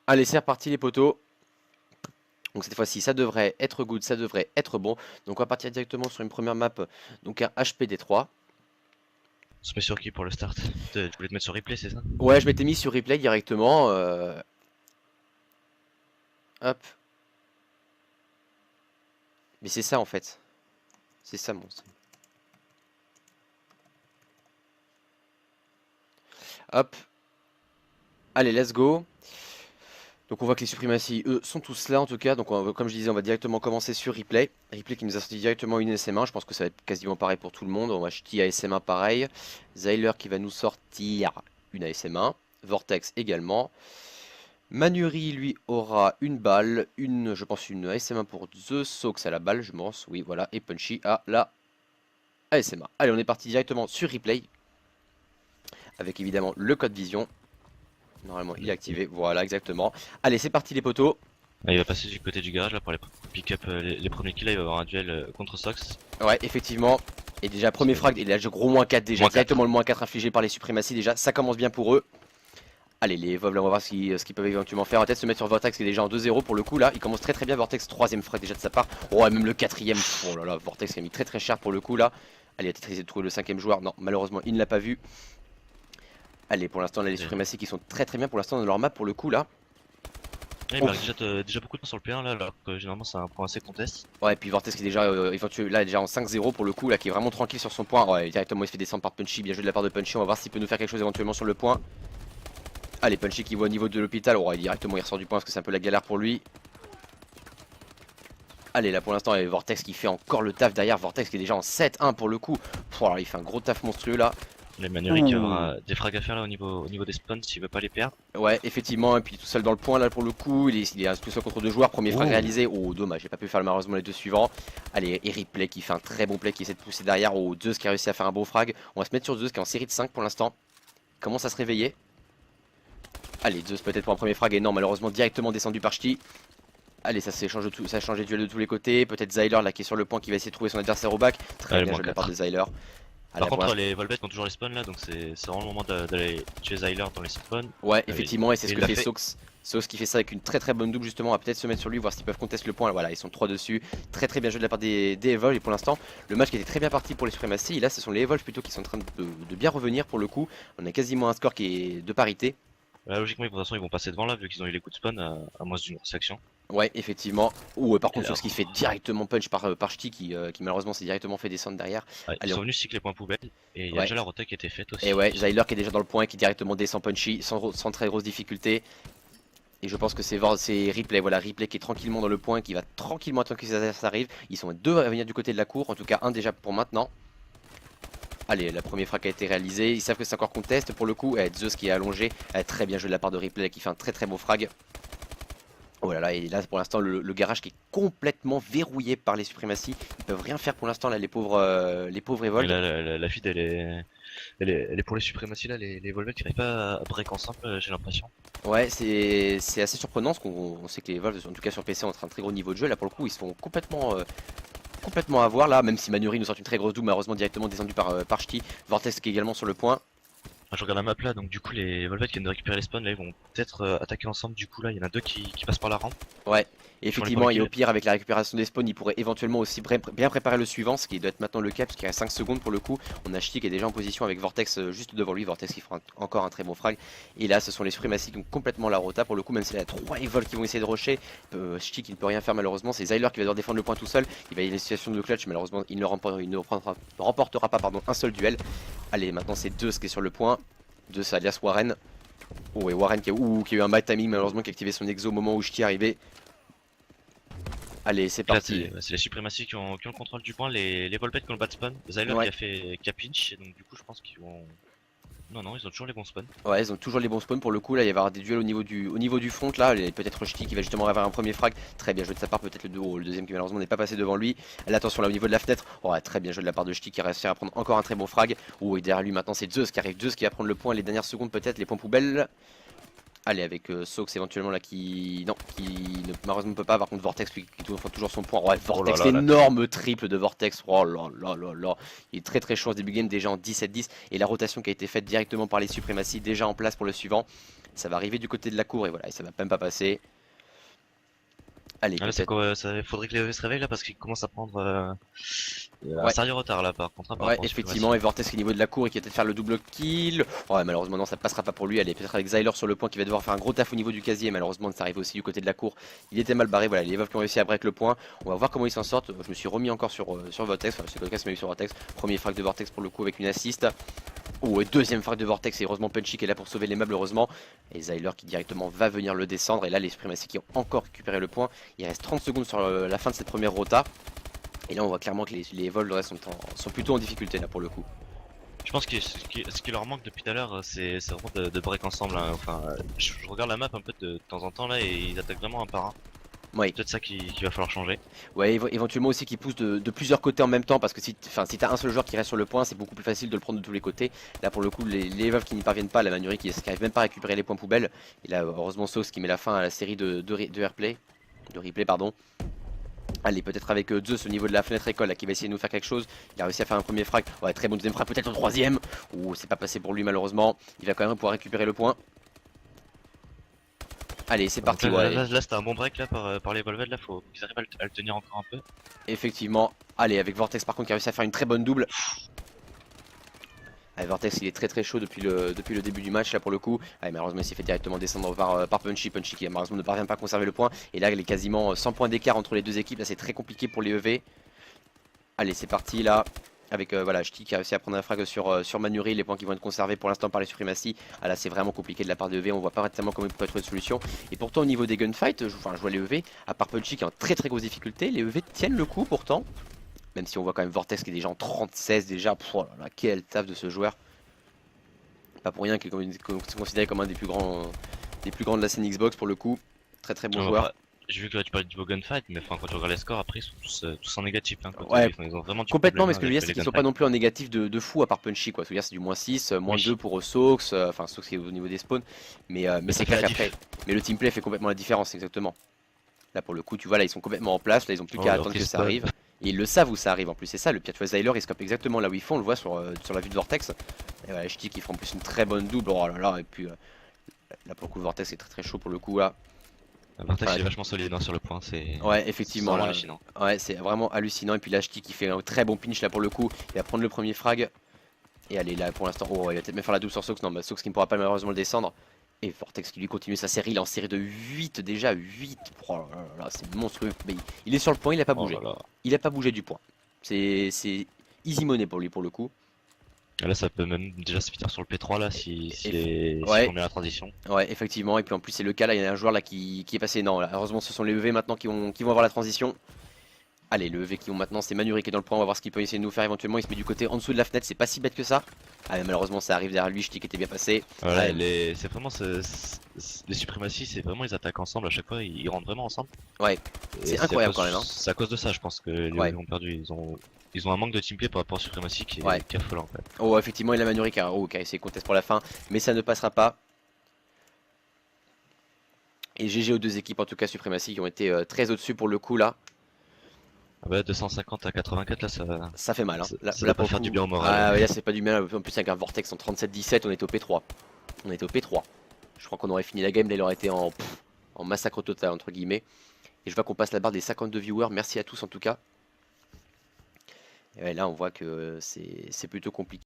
Allez, c'est reparti les potos. Donc cette fois-ci, ça devrait être good, ça devrait être bon. Donc on va partir directement sur une première map, donc un HPD3. On se met sur qui pour le start? Tu voulais te mettre sur replay, c'est ça? Ouais, je m'étais mis sur replay directement. Hop. Mais c'est ça en fait. C'est ça mon stream. Hop. Allez, let's go. Donc on voit que les suprématies, eux, sont tous là en tout cas. Donc comme je disais, on va directement commencer sur replay. Replay qui nous a sorti directement une SM1. Je pense que ça va être quasiment pareil pour tout le monde. On va acheter ASM1 pareil. Zyler qui va nous sortir une ASM1. Vortex également. Manuri lui aura une balle, je pense une ASM1 pour Zeus, Sox à la balle, je pense, oui voilà, et Punchy à la ASM1. Allez, on est parti directement sur replay, avec évidemment le code vision. Normalement il est activé, voilà exactement. Allez, c'est parti les potos. Ah, il va passer du côté du garage là pour les pick-up les premiers kills là, il va avoir un duel contre Sox. Ouais, effectivement. Et déjà, premier frag, et là, je gros moins 4 déjà, Moins 4. directement le moins 4 infligé par les suprématies déjà, ça commence bien pour eux. Allez, les Evolves, là, on va voir ce qu'ils peuvent éventuellement faire. On va peut-être se mettre sur Vortex qui est déjà en 2-0 pour le coup là. Il commence très très bien. Vortex, troisième frag déjà de sa part. Oh, et même le quatrième. Oh là là, Vortex qui a mis très très cher pour le coup là. Allez, il a peut-être essayé de trouver le cinquième joueur. Non, malheureusement, il ne l'a pas vu. Allez, pour l'instant, là, les suprématies qui sont très très bien pour l'instant dans leur map pour le coup là. Ouais, il marque déjà beaucoup de points sur le P1 là, alors que généralement c'est un point assez contest. Ouais, et puis Vortex qui est déjà là déjà en 5-0 pour le coup là, qui est vraiment tranquille sur son point. Ouais, directement il se fait descendre par Punchy. Bien joué de la part de Punchy. On va voir s'il peut nous faire quelque chose éventuellement sur le point. Allez, Punchy qui voit au niveau de l'hôpital. Oh, directement il ressort du point parce que c'est un peu la galère pour lui. Allez, là pour l'instant, il y a Vortex qui fait encore le taf derrière. Vortex qui est déjà en 7-1 pour le coup. Pff, alors, il fait un gros taf monstrueux là. Les Manuri qui aura des frags à faire là au niveau des spawns s'il veut pas les perdre. Ouais, effectivement. Et puis tout seul dans le point là pour le coup. Il est tout seul contre deux joueurs. Premier frag réalisé. Oh, dommage, j'ai pas pu faire malheureusement les deux suivants. Allez, Eric Play qui fait un très bon play, qui essaie de pousser derrière. Oh, Zeus qui a réussi à faire un beau frag. On va se mettre sur Zeus qui est en série de 5 pour l'instant. Il commence à se réveiller. Allez, Zeus peut-être pour un premier frag. Et non, malheureusement, directement descendu par Ch'ti. Allez, ça a changé de duel de tous les côtés. Peut-être Zyler là qui est sur le point qui va essayer de trouver son adversaire au bac. Très Ouais, bien moins joué de la part 4. de Zyler. Par Allez, pour contre, les Volbettes ont toujours les spawns là, donc c'est vraiment le moment d'aller tuer Zyler dans les spawns. ouais, Et effectivement, et c'est ce il que l'a fait fait. Sox. Sox qui fait ça avec une très très bonne double justement. On va peut-être se mettre sur lui, voir s'ils peuvent contester le point. Voilà, ils sont 3 dessus. Très très bien joué de la part des Evolve. Et pour l'instant, le match qui était très bien parti pour les suprématies. Et là, ce sont les Evolve plutôt qui sont en train de bien revenir pour le coup. On a quasiment un score qui est de parité. Là, logiquement, de toute façon, ils vont passer devant là, vu qu'ils ont eu les coups de spawn à moins d'une grosse action. Ouais, effectivement. Ou par Et contre, là, Sox qui fait directement punch par Ch'ti qui malheureusement s'est directement fait descendre derrière. ouais, ils Allez, sont venus cycler points poubelles, et il y a ouais. déjà la rota qui a été faite Et aussi. ouais, Zyler qui est déjà dans le point et qui directement descend punchy sans très grosse difficulté. Et je pense que c'est Ripley, voilà, Ripley qui est tranquillement dans le point, qui va tranquillement attendre que ses adversaires arrivent. Ils sont deux à venir du côté de la cour, en tout cas un déjà pour maintenant. Allez, la première frappe a été réalisée, ils savent que c'est encore contest pour le coup. Zeus qui est allongé, très bien joué de la part de Ripley qui fait un très très beau frag. Oh là là, et là pour l'instant le garage qui est complètement verrouillé par les suprématies. Ils peuvent rien faire pour l'instant là les pauvres Et Evolve. là, la feed, elle est pour les suprématies là, les Volbettes qui n'arrivent pas à break ensemble, j'ai l'impression. Ouais, c'est assez surprenant parce qu'on sait que les Evolve, en tout cas sur PC, ont un très gros niveau de jeu. Là pour le coup, ils se font complètement à voir là, même si Manuri nous sort une très grosse double, malheureusement directement descendu par Ch'ti. Vortex qui est également sur le point. Ah, je regarde la map là, donc du coup les Volbettes qui viennent de récupérer les spawns là, ils vont peut-être attaquer ensemble. Du coup là, il y en a deux qui passent par la rampe, Ouais, et qui font les effectivement, premiers et au kills. pire, avec la récupération des spawns, il pourrait éventuellement aussi bien préparer le suivant, ce qui doit être maintenant le cas, puisqu'il reste 5 secondes pour le coup. On a Ch'ti qui est déjà en position avec Vortex juste devant lui, Vortex qui fera encore un très bon frag. Et là, ce sont les suprématies qui ont complètement la rota pour le coup, même s'il y a 3 Evolve qui vont essayer de rusher. Ch'ti qui ne peut rien faire malheureusement, c'est Zyler qui va devoir défendre le point tout seul. Il va y avoir une situation de clutch, malheureusement, il ne remportera pas un seul duel. Allez, maintenant c'est Zeus qui est sur le point. Zeus alias Warren. Oh, et Warren qui a eu un bad timing malheureusement, qui a activé son exo au moment où Ch'ti est arrivé. Allez, c'est Là, parti. c'est les suprématies qui ont le contrôle du point, les Volbettes qui ont le bad spawn. Zyler Ouais. qui a pinch, et donc du coup je pense qu'ils vont... Non, ils ont toujours les bons spawns. Ouais, ils ont toujours les bons spawns pour le coup. Là, il va y avoir des duels au niveau du front. Là, peut-être Ch'ti qui va justement avoir un premier frag. Très bien joué de sa part. Peut-être le deuxième qui malheureusement n'est pas passé devant lui. Là, attention là au niveau de la fenêtre. Oh, ouais, très bien joué de la part de Ch'ti qui a réussi à prendre encore un très bon frag. Oh, et derrière lui maintenant, c'est Zeus qui arrive. Zeus qui va prendre le point les dernières secondes, peut-être les points poubelles. Allez, avec Sox éventuellement là qui... Non, qui ne, malheureusement peut pas. Par contre, Vortex lui, qui défend toujours son point. Ouais, Oh là Vortex, là, la l'énorme triple de Vortex. Oh là là là là. Il est très très chaud en ce début de game, déjà en 17-10. Et la rotation qui a été faite directement par les suprématies, déjà en place pour le suivant. Ça va arriver du côté de la cour et voilà, et ça va même pas passer. Allez, Ah, là, c'est peut-être. quoi, faudrait que les EV se réveillent là parce qu'ils commencent à prendre un Ouais. sérieux retard là par contre hein, par Ouais, rapport aux effectivement, suprématies. et Vortex qui est au niveau de la cour et qui va peut-être faire le double kill. Ouais, malheureusement, non, ça passera pas pour lui. Allez, peut-être avec Zyler sur le point qui va devoir faire un gros taf au niveau du casier. Malheureusement, ça arrive aussi du côté de la cour. Il était mal barré. Voilà, les Evolve qui ont réussi à break le point. On va voir comment ils s'en sortent. Je me suis remis encore sur Vortex. Enfin, c'est le cas, c'est mis sur Vortex. Premier frag de Vortex pour le coup avec une assist. Oh, et deuxième frag de Vortex. Et heureusement, Punchy qui est là pour sauver les meubles, heureusement. Et Zyler qui directement va venir le descendre. Et là, les Supremacy qui ont encore récupéré le point. Il reste 30 secondes sur la fin de cette première rota. Et là, on voit clairement que les Evolve sont plutôt en difficulté là pour le coup. Je pense que ce qui leur manque depuis tout à l'heure, c'est vraiment de break ensemble. Hein. Enfin, je regarde la map un peu de temps en temps là et ils attaquent vraiment un par un. Oui. C'est peut-être ça qui va falloir changer. Ouais, éventuellement aussi qui pousse de plusieurs côtés en même temps parce que si t'as un seul joueur qui reste sur le point, c'est beaucoup plus facile de le prendre de tous les côtés. Là pour le coup, les Evolve qui n'y parviennent pas, la Manurie qui arrive même pas à récupérer les points poubelles. Et là, heureusement, Sauce qui met la fin à la série de replay, pardon. Allez, peut-être avec Zeus au niveau de la fenêtre école là, qui va essayer de nous faire quelque chose. Il a réussi à faire un premier frag. Ouais, très bon deuxième frag, peut-être au troisième. Ouh, c'est pas passé pour lui malheureusement. Il va quand même pouvoir récupérer le point. Allez, c'est Donc parti, ouais. là c'était un bon break là par les Volved là, faut qu'ils arrivent à le tenir encore un peu. Effectivement. Allez, avec Vortex par contre qui a réussi à faire une très bonne double. Allez, Vortex il est très très chaud depuis le début du match là pour le coup. Allez, malheureusement il s'est fait directement descendre par Punchy. Punchy qui malheureusement ne parvient pas à conserver le point. Et là il est quasiment 100 points d'écart entre les deux équipes. Là c'est très compliqué pour les EV. Allez, c'est parti là. Avec voilà, Shti qui a réussi à prendre un frag sur Manuri, les points qui vont être conservés pour l'instant par les Supremacy. Ah là c'est vraiment compliqué de la part de EV, on voit pas vraiment comment il peut trouver de solution. Et pourtant au niveau des gunfights, je vois les EV, à part Punchy qui est en très très grosse difficulté, les EV tiennent le coup pourtant. Même si on voit quand même Vortex qui est déjà en 36 déjà. Pff, oh là là, quel taf de ce joueur. Pas pour rien qu'il est considéré comme un des plus grands de la scène Xbox pour le coup. Très très bon joueur. Enfin, j'ai vu que là tu parlais du beau gunfight, mais enfin quand tu regardes les scores après ils sont tous en négatif hein, côté Ouais, EV. Enfin, ils ont vraiment du complètement, problème mais hein, ce que je veux dire, avec c'est les qu'ils sont pas gunfights. non plus en négatif de fou à part Punchy, quoi. C'est-à-dire, c'est du -6, -2 Oui, pour Sox, enfin, Sox qui est au niveau des spawns. Mais mais c'est ça fait clair la qu'après. diff. Mais le teamplay fait complètement la différence, exactement. Là, pour le coup, tu vois, là, ils sont complètement en place. Là, ils ont plus Oh, qu'à leur attendre que ça respawn. arrive. Et ils le savent où ça arrive en plus, c'est ça. Le pire, tu vois, Zyler, il scope exactement là où ils font. On le voit sur la vue de Vortex. Et voilà, Shti qui fera en plus une très bonne double. Oh là là, et puis là, pour le coup, Vortex est très très chaud pour le coup là. Vortex Voilà. il est vachement solide hein, sur le point, Ouais, c'est effectivement, vraiment là. hallucinant. Ouais, c'est vraiment hallucinant. Et puis là, Shti qui fait un très bon pinch là pour le coup. Il va prendre le premier frag. Et allez, là pour l'instant, oh, il va peut-être même faire la double sur Sox. Non, bah, Sox qui ne pourra pas malheureusement le descendre. Et Vortex qui lui continue sa série. Il est en série de 8 déjà. 8. Oh là là, c'est monstrueux. Mais il est sur le point, il n'a pas Oh là bougé. là. Il n'a pas bougé du point. C'est easy money pour lui pour le coup. Et là ça peut même déjà se finir sur le P3 là si Ouais, on met la transition. ouais, effectivement. Et puis en plus, c'est le cas là. Il y a un joueur là qui est passé. Non, là, heureusement, ce sont les EV maintenant qui vont avoir la transition. Allez, le EV qui ont maintenant, c'est Manuri qui est dans le point. On va voir ce qu'il peut essayer de nous faire éventuellement. Il se met du côté en dessous de la fenêtre. C'est pas si bête que ça. Ah, mais malheureusement, ça arrive derrière lui. Shti qui était bien passé. Voilà, Ah, c'est vraiment les suprématies, c'est vraiment ils attaquent ensemble à chaque fois, ils rentrent vraiment ensemble. ouais, Et c'est incroyable quand même. Hein. c'est à cause de ça, je pense que les Ouais. Wolves ont perdu. Ils ont un manque de teamplay par rapport aux suprématies Ouais. qui est affolant en fait. Oh, effectivement, il a Manuri qui a essayé de contester pour la fin, mais ça ne passera pas. Et GG aux deux équipes, en tout cas Supremacy, qui ont été très au-dessus pour le coup là. Ah bah 250 à 84 là Ça fait mal. Hein. ça Là doit pas pour le faire coup. du bien au Ah, moral. ouais, là, c'est pas du mal. En plus, avec un Vortex en 37-17, on était au P3. On était au P3. Je crois qu'on aurait fini la game, là, il aurait été en massacre total, entre guillemets. Et je vois qu'on passe la barre des 52 viewers. Merci à tous en tout cas. Et ouais, là, on voit que c'est plutôt compliqué.